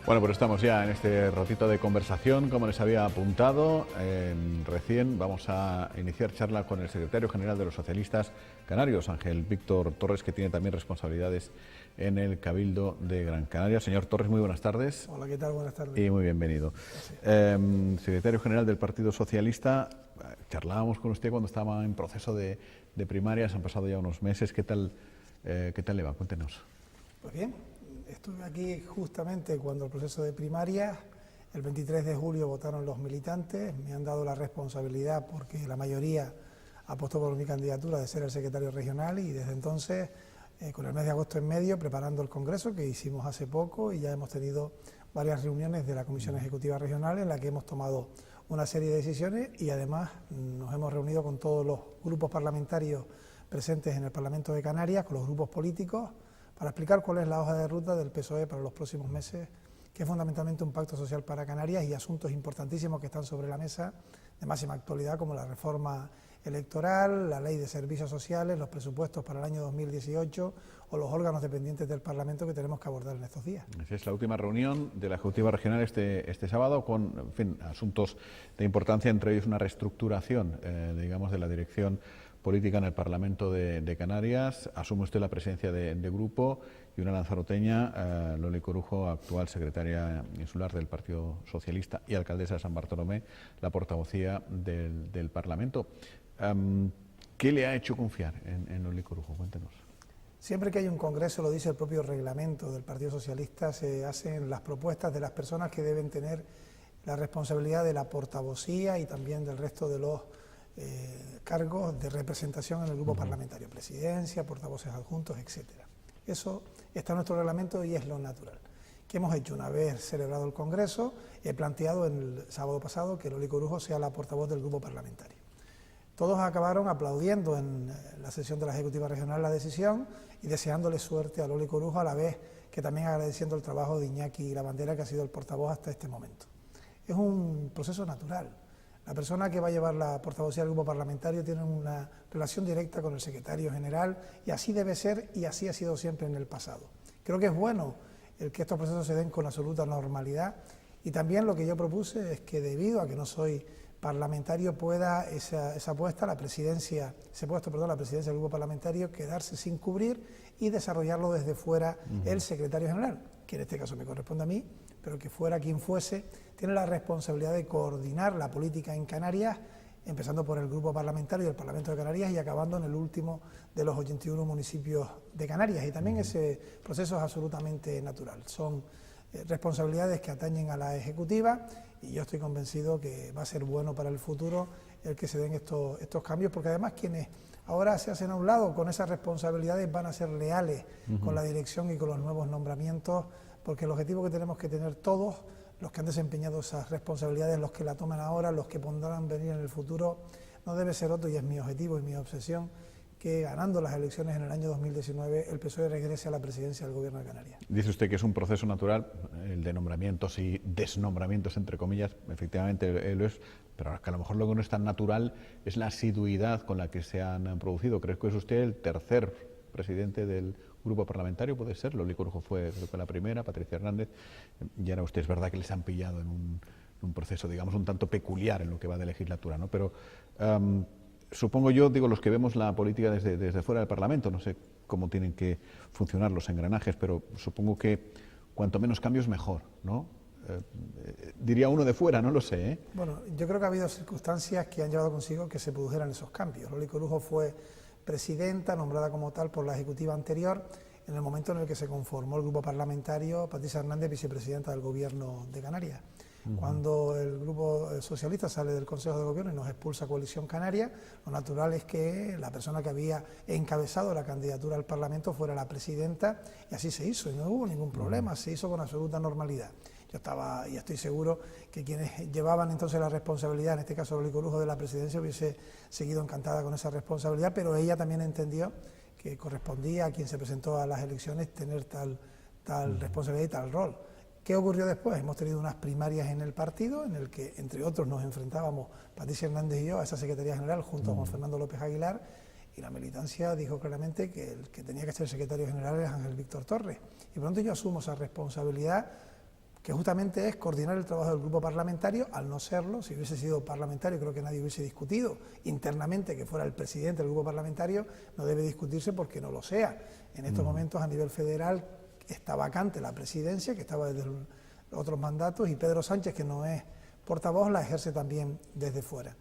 Bueno, pues estamos ya en este ratito de conversación, como les había apuntado. Recién vamos a iniciar charla con el secretario general de los socialistas canarios, Ángel Víctor Torres, que tiene también responsabilidades en el Cabildo de Gran Canaria. Señor Torres, muy buenas tardes. Hola, ¿qué tal? Buenas tardes. Y muy bienvenido. Secretario general del Partido Socialista, charlábamos con usted cuando estaba en proceso de primarias, han pasado ya unos meses. ¿Qué tal le va? Cuéntenos. Pues bien, estuve aquí justamente cuando el proceso de primarias, el 23 de julio votaron los militantes, me han dado la responsabilidad porque la mayoría apostó por mi candidatura de ser el secretario regional y desde entonces, con el mes de agosto en medio, preparando el congreso que hicimos hace poco y ya hemos tenido varias reuniones de la Comisión Ejecutiva Regional en la que hemos tomado una serie de decisiones y además nos hemos reunido con todos los grupos parlamentarios presentes en el Parlamento de Canarias, con los grupos políticos, para explicar cuál es la hoja de ruta del PSOE para los próximos meses, que es fundamentalmente un pacto social para Canarias y asuntos importantísimos que están sobre la mesa de máxima actualidad, como la reforma electoral, la ley de servicios sociales, los presupuestos para el año 2018 o los órganos dependientes del Parlamento que tenemos que abordar en estos días. Es la última reunión de la Ejecutiva Regional este sábado con, en fin, asuntos de importancia, entre ellos una reestructuración, digamos, de la dirección política en el Parlamento de Canarias. Asume usted la presidencia de grupo y una lanzaroteña, Loli Corujo, actual secretaria insular del Partido Socialista y alcaldesa de San Bartolomé, la portavocía del Parlamento. ¿Qué le ha hecho confiar en Loli Corujo? Cuéntenos. Siempre que hay un congreso, lo dice el propio reglamento del Partido Socialista, se hacen las propuestas de las personas que deben tener la responsabilidad de la portavocía y también del resto de los cargos de representación en el grupo parlamentario, presidencia, portavoces adjuntos, etcétera. Eso está en nuestro reglamento y es lo natural. ¿Qué hemos hecho? Una vez celebrado el Congreso, he planteado el sábado pasado que Loli Corujo sea la portavoz del grupo parlamentario. Todos acabaron aplaudiendo en la sesión de la Ejecutiva Regional la decisión y deseándole suerte a Loli Corujo, a la vez que también agradeciendo el trabajo de Iñaki Lavandera, que ha sido el portavoz hasta este momento. Es un proceso natural. La persona que va a llevar la portavocía del grupo parlamentario tiene una relación directa con el secretario general y así debe ser y así ha sido siempre en el pasado. Creo que es bueno el que estos procesos se den con absoluta normalidad y también lo que yo propuse es que debido a que no soy parlamentario pueda ese puesto, la presidencia del grupo parlamentario quedarse sin cubrir y desarrollarlo desde fuera el secretario general, que en este caso me corresponde a mí, pero que fuera quien fuese, tiene la responsabilidad de coordinar la política en Canarias, empezando por el grupo parlamentario del Parlamento de Canarias y acabando en el último de los 81 municipios de Canarias. Y también ese proceso es absolutamente natural. Son responsabilidades que atañen a la Ejecutiva y yo estoy convencido que va a ser bueno para el futuro el que se den estos cambios, porque además quienes ahora se hacen a un lado con esas responsabilidades van a ser leales con la dirección y con los nuevos nombramientos, porque el objetivo que tenemos que tener todos, los que han desempeñado esas responsabilidades, los que la toman ahora, los que podrán venir en el futuro, no debe ser otro, y es mi objetivo y mi obsesión, que ganando las elecciones en el año 2019 el PSOE regrese a la presidencia del Gobierno de Canarias. Dice usted que es un proceso natural, el de nombramientos y desnombramientos, entre comillas, efectivamente lo es, pero que a lo mejor lo que no es tan natural es la asiduidad con la que se han producido. ¿Cree que es usted el tercer presidente del grupo parlamentario? Puede ser, Loli Corujo fue, creo que la primera, Patricia Hernández, y ahora usted es verdad que les han pillado en un proceso, digamos, un tanto peculiar en lo que va de legislatura, ¿no? Pero supongo yo, digo, los que vemos la política desde fuera del Parlamento, no sé cómo tienen que funcionar los engranajes, pero supongo que cuanto menos cambios mejor, ¿no? Diría uno de fuera, no lo sé, ¿eh? Bueno, yo creo que ha habido circunstancias que han llevado consigo que se produjeran esos cambios. Loli Corujo fue presidenta, nombrada como tal por la Ejecutiva anterior, en el momento en el que se conformó el grupo parlamentario, Patricia Hernández, vicepresidenta del Gobierno de Canarias. Cuando el grupo socialista sale del Consejo de Gobierno y nos expulsa Coalición Canaria, lo natural es que la persona que había encabezado la candidatura al Parlamento fuera la presidenta, y así se hizo, y no hubo ningún problema, se hizo con absoluta normalidad. Yo estaba, y estoy seguro que quienes llevaban entonces la responsabilidad, en este caso Loli Corujo de la presidencia, hubiese seguido encantada con esa responsabilidad, pero ella también entendió que correspondía a quien se presentó a las elecciones tener tal responsabilidad y tal rol. ¿Qué ocurrió después? Hemos tenido unas primarias en el partido, en el que, entre otros, nos enfrentábamos Patricia Hernández y yo a esa Secretaría General junto a Juan Fernando López Aguilar, y la militancia dijo claramente que el que tenía que ser secretario general era Ángel Víctor Torres. Y pronto yo asumo esa responsabilidad que justamente es coordinar el trabajo del grupo parlamentario. Al no serlo, si hubiese sido parlamentario, creo que nadie hubiese discutido internamente que fuera el presidente del grupo parlamentario, no debe discutirse porque no lo sea. En estos momentos, a nivel federal, está vacante la presidencia, que estaba desde los otros mandatos, y Pedro Sánchez, que no es portavoz, la ejerce también desde fuera.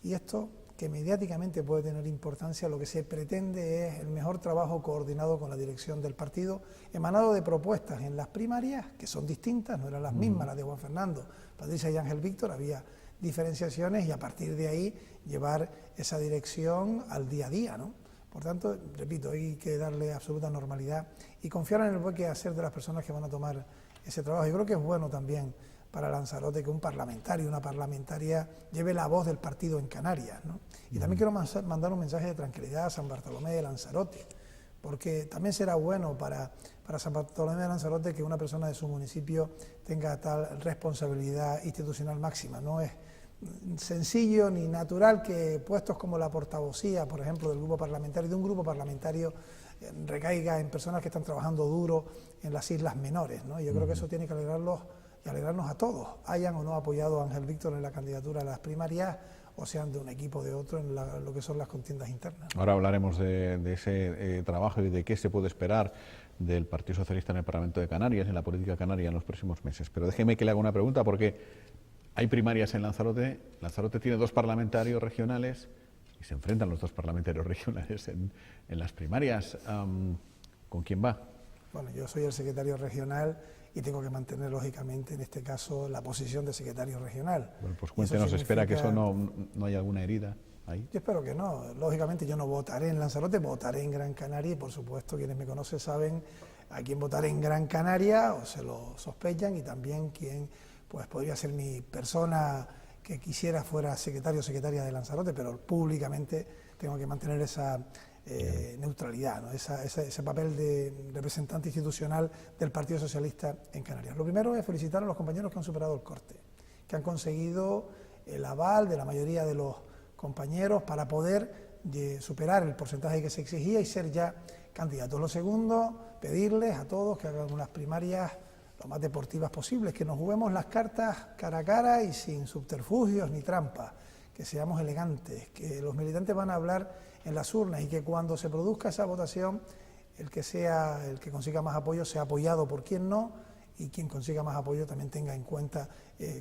Y esto, que mediáticamente puede tener importancia, lo que se pretende es el mejor trabajo coordinado con la dirección del partido, emanado de propuestas en las primarias, que son distintas, no eran las mismas las de Juan Fernando, Patricia y Ángel Víctor, había diferenciaciones, y a partir de ahí llevar esa dirección al día a día, ¿no? Por tanto, repito, hay que darle absoluta normalidad y confiar en el buen quehacer de las personas que van a tomar ese trabajo. Yo creo que es bueno también para Lanzarote que un parlamentario, una parlamentaria lleve la voz del partido en Canarias, ¿no? Y también quiero mandar un mensaje de tranquilidad a San Bartolomé de Lanzarote, porque también será bueno para San Bartolomé de Lanzarote que una persona de su municipio tenga tal responsabilidad institucional máxima. No es sencillo ni natural que puestos como la portavocía, por ejemplo, del grupo parlamentario, de un grupo parlamentario, recaiga en personas que están trabajando duro en las islas menores, ¿no? Y yo creo que eso tiene que alegrarnos a todos, hayan o no apoyado a Ángel Víctor en la candidatura a las primarias, o sean de un equipo o de otro en lo que son las contiendas internas. Ahora hablaremos de ese trabajo y de qué se puede esperar del Partido Socialista en el Parlamento de Canarias, en la política canaria en los próximos meses. Pero déjeme que le haga una pregunta, porque hay primarias en Lanzarote. Lanzarote tiene 2 parlamentarios regionales y se enfrentan los 2 parlamentarios regionales en las primarias. ¿Con quién va? Bueno, yo soy el secretario regional y tengo que mantener, lógicamente, en este caso, la posición de secretario regional. Bueno, pues cuéntenos, espera que eso no haya alguna herida ahí. Yo espero que no. Lógicamente yo no votaré en Lanzarote, votaré en Gran Canaria, y por supuesto quienes me conocen saben a quién votaré en Gran Canaria, o se lo sospechan, y también quién pues podría ser mi persona que quisiera fuera secretario o secretaria de Lanzarote, pero públicamente tengo que mantener esa neutralidad, ¿no? Ese papel de representante institucional del Partido Socialista en Canarias. Lo primero es felicitar a los compañeros que han superado el corte, que han conseguido el aval de la mayoría de los compañeros para poder superar el porcentaje que se exigía y ser ya candidatos. Lo segundo, pedirles a todos que hagan unas primarias lo más deportivas posibles, que nos juguemos las cartas cara a cara y sin subterfugios ni trampas, que seamos elegantes, que los militantes van a hablar en las urnas y que cuando se produzca esa votación, el que consiga más apoyo sea apoyado por quien no, y quien consiga más apoyo también tenga en cuenta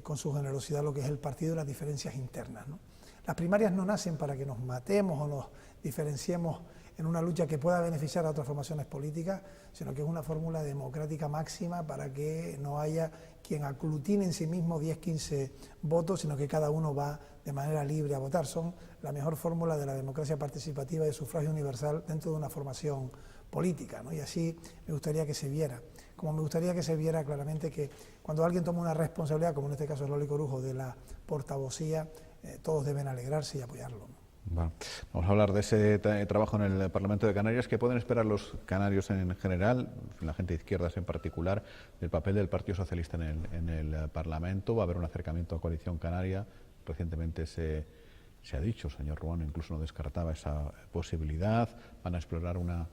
con su generosidad lo que es el partido y las diferencias internas, ¿no? Las primarias no nacen para que nos matemos o nos diferenciemos en una lucha que pueda beneficiar a otras formaciones políticas, sino que es una fórmula democrática máxima para que no haya quien aglutine en sí mismo 10, 15 votos, sino que cada uno va de manera libre a votar. Son la mejor fórmula de la democracia participativa y de sufragio universal dentro de una formación política, ¿no? Y así me gustaría que se viera. Como me gustaría que se viera claramente que cuando alguien toma una responsabilidad, como en este caso es Loli Corujo, de la portavocía, todos deben alegrarse y apoyarlo, ¿no? Bueno, vamos a hablar de ese trabajo en el Parlamento de Canarias. ¿Qué pueden esperar los canarios en general, la gente de izquierdas en particular, del papel del Partido Socialista en el Parlamento? Va a haber un acercamiento a Coalición Canaria. Recientemente se ha dicho, el señor Ruano incluso no descartaba esa posibilidad. ¿Van a explorar una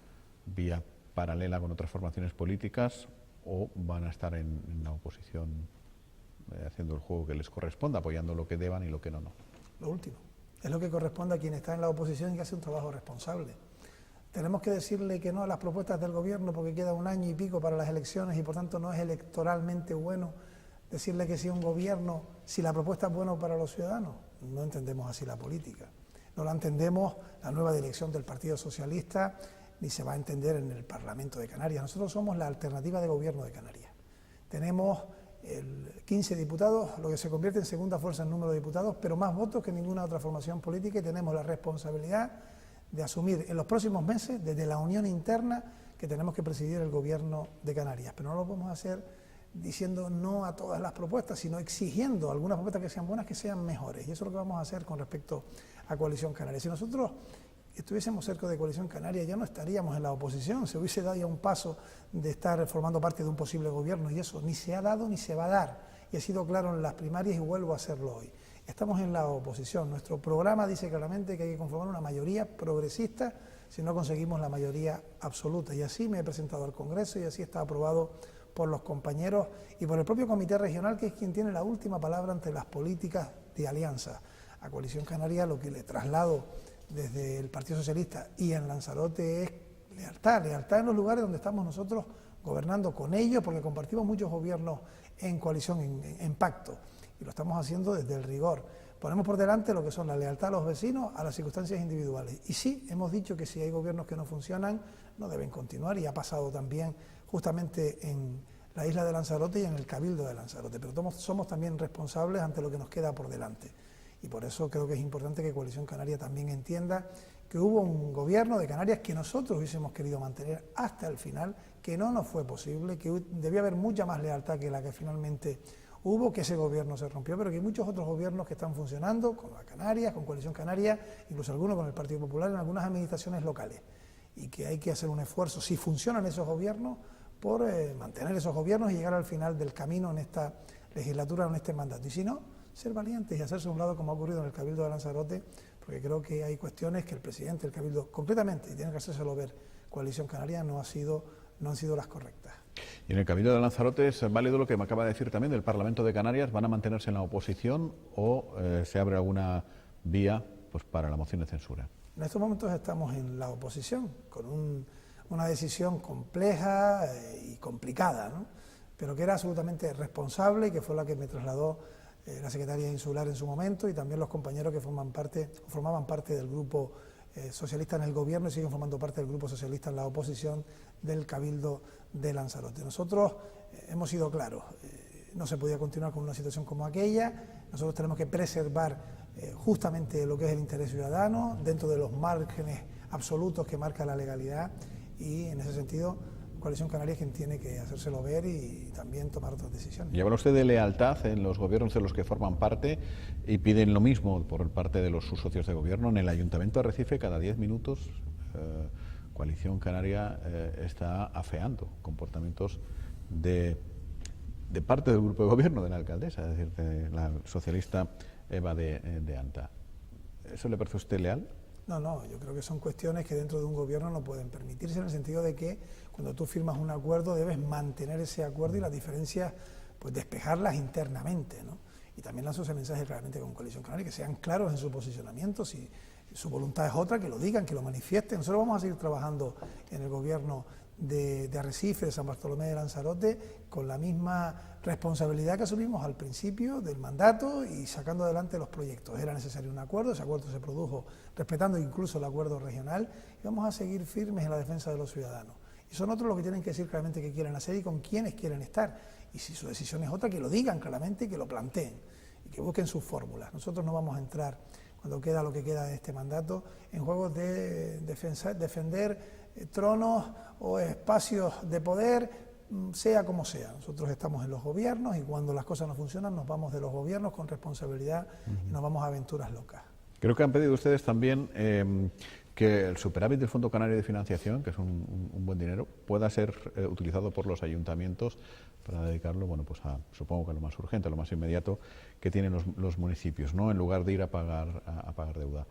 vía paralela con otras formaciones políticas o van a estar en la oposición haciendo el juego que les corresponda, apoyando lo que deban y lo que no? Lo último. Es lo que corresponde a quien está en la oposición y que hace un trabajo responsable. Tenemos que decirle que no a las propuestas del gobierno porque queda 1 año y pico para las elecciones y por tanto no es electoralmente bueno decirle que sí a un gobierno si la propuesta es buena para los ciudadanos. No entendemos así la política. No la entendemos la nueva dirección del Partido Socialista ni se va a entender en el Parlamento de Canarias. Nosotros somos la alternativa de gobierno de Canarias. Tenemos 15 diputados, lo que se convierte en segunda fuerza en número de diputados, pero más votos que ninguna otra formación política, y tenemos la responsabilidad de asumir en los próximos meses, desde la unión interna, que tenemos que presidir el gobierno de Canarias. Pero no lo podemos hacer diciendo no a todas las propuestas, sino exigiendo algunas propuestas que sean buenas, que sean mejores. Y eso es lo que vamos a hacer con respecto a Coalición Canaria. Si nosotros estuviésemos cerca de Coalición Canaria, ya no estaríamos en la oposición, se hubiese dado ya un paso de estar formando parte de un posible gobierno, y eso ni se ha dado ni se va a dar, y ha sido claro en las primarias y vuelvo a hacerlo hoy. Estamos en la oposición, nuestro programa dice claramente que hay que conformar una mayoría progresista si no conseguimos la mayoría absoluta, y así me he presentado al Congreso y así está aprobado por los compañeros y por el propio Comité Regional, que es quien tiene la última palabra ante las políticas de alianza. A Coalición Canaria lo que le traslado desde el Partido Socialista y en Lanzarote es lealtad en los lugares donde estamos nosotros gobernando con ellos, porque compartimos muchos gobiernos en coalición, en pacto, y lo estamos haciendo desde el rigor. Ponemos por delante lo que son la lealtad a los vecinos, a las circunstancias individuales. Y sí, hemos dicho que si hay gobiernos que no funcionan, no deben continuar, y ha pasado también justamente en la isla de Lanzarote y en el Cabildo de Lanzarote, pero somos también responsables ante lo que nos queda por delante. Y por eso creo que es importante que Coalición Canaria también entienda que hubo un gobierno de Canarias que nosotros hubiésemos querido mantener hasta el final, que no nos fue posible, que debía haber mucha más lealtad que la que finalmente hubo, que ese gobierno se rompió, pero que hay muchos otros gobiernos que están funcionando, con la Canarias, con Coalición Canaria, incluso algunos con el Partido Popular en algunas administraciones locales, y que hay que hacer un esfuerzo, si funcionan esos gobiernos, por mantener esos gobiernos y llegar al final del camino en esta legislatura, en este mandato, y si no, ser valientes y hacerse a un lado como ha ocurrido en el Cabildo de Lanzarote, porque creo que hay cuestiones que el presidente del Cabildo completamente, y tiene que hacérselo ver, Coalición Canaria no han sido las correctas. Y en el Cabildo de Lanzarote es válido lo que me acaba de decir también del Parlamento de Canarias. ¿Van a mantenerse en la oposición o se abre alguna vía pues para la moción de censura? En estos momentos estamos en la oposición, con una decisión compleja y complicada, ¿no? Pero que era absolutamente responsable y que fue la que me trasladó la secretaria insular en su momento, y también los compañeros que formaban parte del grupo socialista en el gobierno y siguen formando parte del grupo socialista en la oposición del Cabildo de Lanzarote. Nosotros hemos sido claros, no se podía continuar con una situación como aquella, nosotros tenemos que preservar justamente lo que es el interés ciudadano dentro de los márgenes absolutos que marca la legalidad, y en ese sentido Coalición Canaria es quien tiene que hacérselo ver y también tomar otras decisiones. Y habla usted de lealtad en los gobiernos de los que forman parte y piden lo mismo por parte de sus socios de gobierno. En el Ayuntamiento de Arrecife, cada 10 minutos, Coalición Canaria está afeando comportamientos de parte del grupo de gobierno de la alcaldesa, es decir, de la socialista Eva de Anta. ¿Eso le parece a usted leal? No, yo creo que son cuestiones que dentro de un gobierno no pueden permitirse, en el sentido de que cuando tú firmas un acuerdo debes mantener ese acuerdo y las diferencias pues despejarlas internamente, ¿no? Y también lanzo ese mensaje claramente con Coalición Canaria, que sean claros en su posicionamiento, si su voluntad es otra, que lo digan, que lo manifiesten. Nosotros vamos a seguir trabajando en el gobierno de Arrecife, de San Bartolomé de Lanzarote, con la misma responsabilidad que asumimos al principio del mandato y sacando adelante los proyectos. Era necesario un acuerdo, ese acuerdo se produjo respetando incluso el acuerdo regional, y vamos a seguir firmes en la defensa de los ciudadanos. Y son otros los que tienen que decir claramente qué quieren hacer y con quiénes quieren estar. Y si su decisión es otra, que lo digan claramente y que lo planteen y que busquen sus fórmulas. Nosotros no vamos a entrar, cuando queda lo que queda de este mandato, en juegos de defender tronos o espacios de poder, sea como sea. Nosotros estamos en los gobiernos y cuando las cosas no funcionan nos vamos de los gobiernos con responsabilidad y nos vamos a aventuras locas. Creo que han pedido ustedes también que el superávit del Fondo Canario de Financiación, que es un buen dinero, pueda ser utilizado por los ayuntamientos para dedicarlo, bueno, pues supongo que a lo más urgente, a lo más inmediato que tienen los municipios, ¿no? En lugar de ir a pagar deuda.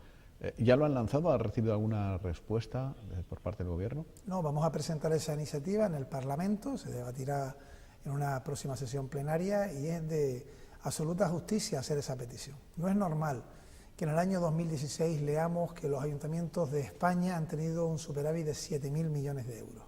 ¿Ya lo han lanzado? ¿Ha recibido alguna respuesta por parte del Gobierno? No, vamos a presentar esa iniciativa en el Parlamento, se debatirá en una próxima sesión plenaria y es de absoluta justicia hacer esa petición. No es normal que en el año 2016 leamos que los ayuntamientos de España han tenido un superávit de 7.000 millones de euros,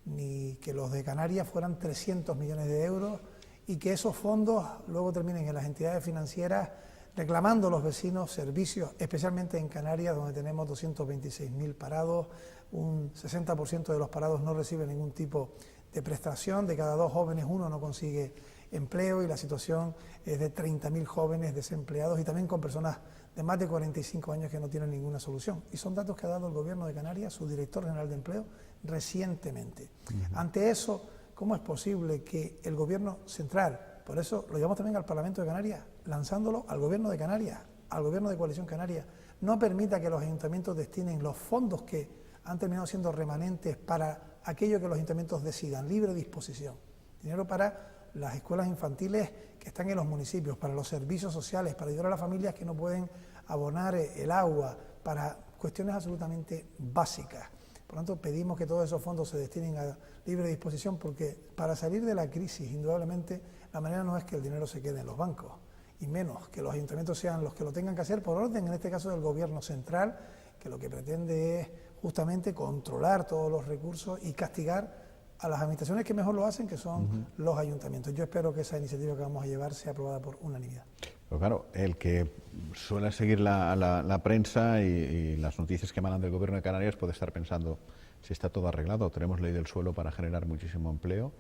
ni que los de Canarias fueran 300 millones de euros y que esos fondos luego terminen en las entidades financieras reclamando a los vecinos servicios, especialmente en Canarias, donde tenemos 226.000 parados, un 60% de los parados no reciben ningún tipo de prestación, de cada 2 jóvenes 1 no consigue empleo y la situación es de 30.000 jóvenes desempleados y también con personas de más de 45 años que no tienen ninguna solución. Y son datos que ha dado el Gobierno de Canarias, su director general de empleo, recientemente. Ante eso, ¿cómo es posible que el Gobierno central, por eso lo llevamos también al Parlamento de Canarias, lanzándolo al Gobierno de Canarias, al Gobierno de Coalición Canaria, no permita que los ayuntamientos destinen los fondos que han terminado siendo remanentes para aquello que los ayuntamientos decidan, libre disposición? Dinero para las escuelas infantiles que están en los municipios, para los servicios sociales, para ayudar a las familias que no pueden abonar el agua, para cuestiones absolutamente básicas. Por lo tanto, pedimos que todos esos fondos se destinen a libre disposición, porque para salir de la crisis, indudablemente, la manera no es que el dinero se quede en los bancos, y menos que los ayuntamientos sean los que lo tengan que hacer por orden, en este caso del gobierno central, que lo que pretende es justamente controlar todos los recursos y castigar a las administraciones que mejor lo hacen, que son los ayuntamientos. Yo espero que esa iniciativa que vamos a llevar sea aprobada por unanimidad. Pero claro, el que suele seguir la prensa y las noticias que emanan del Gobierno de Canarias puede estar pensando si está todo arreglado. Tenemos ley del suelo para generar muchísimo empleo,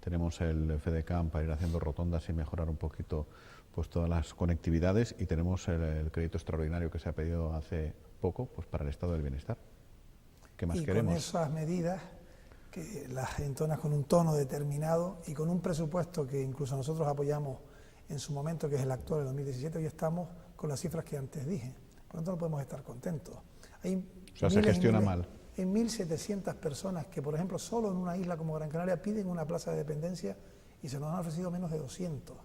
tenemos el FEDECAM para ir haciendo rotondas y mejorar un poquito pues todas las conectividades, y tenemos el crédito extraordinario que se ha pedido hace poco pues para el estado del bienestar. ¿Qué más queremos? Con esas medidas, que las entonas con un tono determinado y con un presupuesto que incluso nosotros apoyamos en su momento, que es el actual de 2017, hoy estamos con las cifras que antes dije. Por lo tanto, no podemos estar contentos. O sea, se gestiona mal. Hay 1.700 personas que, por ejemplo, solo en una isla como Gran Canaria piden una plaza de dependencia y se nos han ofrecido menos de 200.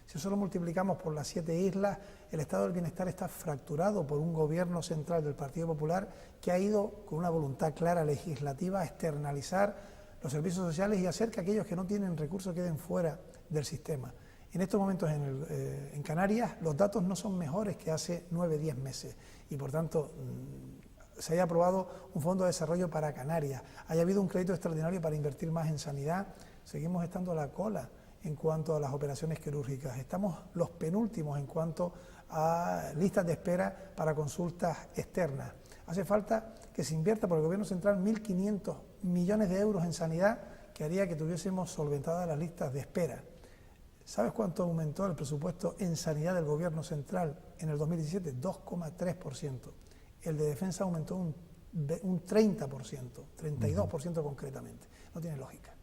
Si eso lo multiplicamos por las 7 islas, el estado del bienestar está fracturado por un gobierno central del Partido Popular que ha ido con una voluntad clara legislativa a externalizar los servicios sociales y hacer que aquellos que no tienen recursos queden fuera del sistema. En estos momentos en Canarias los datos no son mejores que hace 9 o 10 meses y por tanto se haya aprobado un fondo de desarrollo para Canarias, haya habido un crédito extraordinario para invertir más en sanidad. Seguimos estando a la cola en cuanto a las operaciones quirúrgicas, estamos los penúltimos en cuanto a listas de espera para consultas externas. Hace falta que se invierta por el Gobierno central 1.500 millones de euros en sanidad, que haría que tuviésemos solventadas las listas de espera. ¿Sabes cuánto aumentó el presupuesto en sanidad del Gobierno central en el 2017? 2,3%. El de defensa aumentó un 30%, 32% concretamente. No tiene lógica.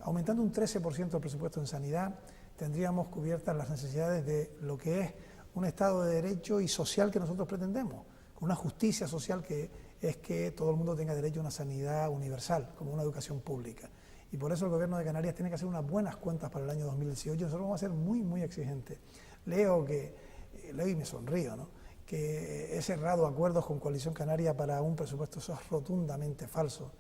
Aumentando un 13% el presupuesto en sanidad, tendríamos cubiertas las necesidades de lo que es un Estado de Derecho y social que nosotros pretendemos, con una justicia social que es que todo el mundo tenga derecho a una sanidad universal, como una educación pública. Y por eso el Gobierno de Canarias tiene que hacer unas buenas cuentas para el año 2018. Nosotros vamos a ser muy, muy exigentes. Leo y me sonrío, ¿no?, que he cerrado acuerdos con Coalición Canaria para un presupuesto. Eso es rotundamente falso.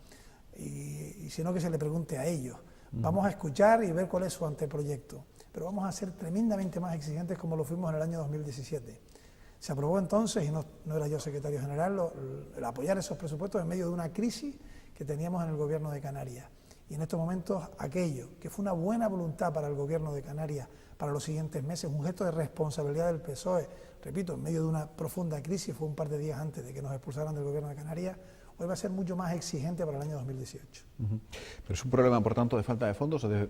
Y sino que se le pregunte a ellos. Vamos a escuchar y ver cuál es su anteproyecto, pero vamos a ser tremendamente más exigentes como lo fuimos en el año 2017. Se aprobó entonces, y no era yo secretario general, el apoyar esos presupuestos en medio de una crisis que teníamos en el Gobierno de Canarias. Y en estos momentos aquello que fue una buena voluntad para el Gobierno de Canarias para los siguientes meses, un gesto de responsabilidad del PSOE, repito, en medio de una profunda crisis, fue un par de días antes de que nos expulsaran del Gobierno de Canarias, hoy va a ser mucho más exigente para el año 2018. ¿Pero es un problema, por tanto, de falta de fondos o de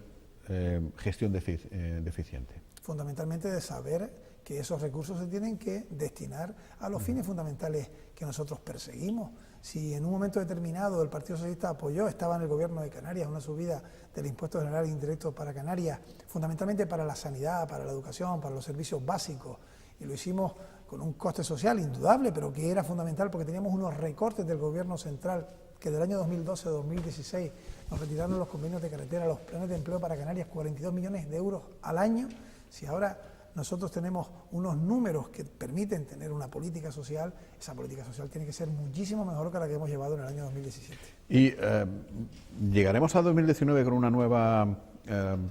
gestión deficiente? Fundamentalmente de saber que esos recursos se tienen que destinar a los fines fundamentales que nosotros perseguimos. Si en un momento determinado el Partido Socialista apoyó, estaba en el Gobierno de Canarias, una subida del impuesto general indirecto para Canarias, fundamentalmente para la sanidad, para la educación, para los servicios básicos, y lo hicimos con un coste social indudable, pero que era fundamental porque teníamos unos recortes del Gobierno central que del año 2012 a 2016 nos retiraron los convenios de carretera, los planes de empleo para Canarias, 42 millones de euros al año. Si ahora nosotros tenemos unos números que permiten tener una política social, esa política social tiene que ser muchísimo mejor que la que hemos llevado en el año 2017. ¿Y llegaremos a 2019 con una nueva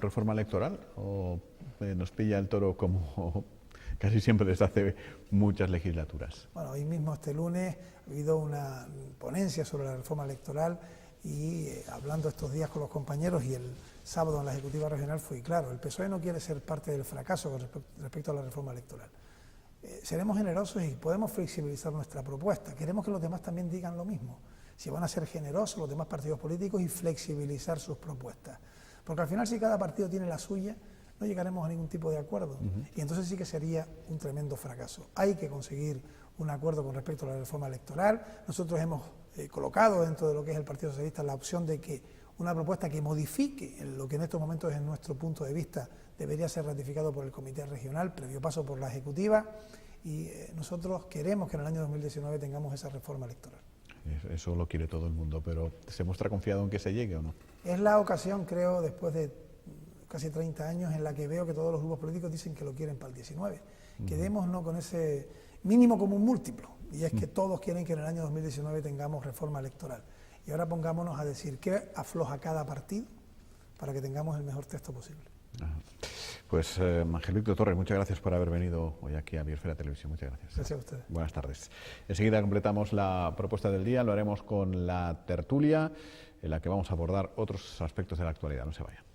reforma electoral o nos pilla el toro como casi siempre desde hace muchas legislaturas? Bueno, hoy mismo, este lunes, ha habido una ponencia sobre la reforma electoral y hablando estos días con los compañeros y el sábado en la Ejecutiva Regional fue claro, el PSOE no quiere ser parte del fracaso con respecto a la reforma electoral. Seremos generosos y podemos flexibilizar nuestra propuesta. Queremos que los demás también digan lo mismo. Si van a ser generosos los demás partidos políticos y flexibilizar sus propuestas. Porque al final, si cada partido tiene la suya, no llegaremos a ningún tipo de acuerdo. Y entonces sí que sería un tremendo fracaso. Hay que conseguir un acuerdo con respecto a la reforma electoral. Nosotros hemos colocado dentro de lo que es el Partido Socialista la opción de que una propuesta que modifique lo que en estos momentos es nuestro punto de vista debería ser ratificado por el Comité Regional, previo paso por la Ejecutiva, y nosotros queremos que en el año 2019 tengamos esa reforma electoral. Eso lo quiere todo el mundo, pero ¿se muestra confiado en que se llegue o no? Es la ocasión, creo, después de casi 30 años, en la que veo que todos los grupos políticos dicen que lo quieren para el 19. Quedémonos con ese mínimo común múltiplo, y es que todos quieren que en el año 2019 tengamos reforma electoral. Y ahora pongámonos a decir qué afloja cada partido para que tengamos el mejor texto posible. Ajá. Pues Angelito Torres, muchas gracias por haber venido hoy aquí a Biosfera Televisión. Muchas gracias. Gracias a ustedes. Buenas tardes. Enseguida completamos la propuesta del día, lo haremos con la tertulia, en la que vamos a abordar otros aspectos de la actualidad. No se vayan.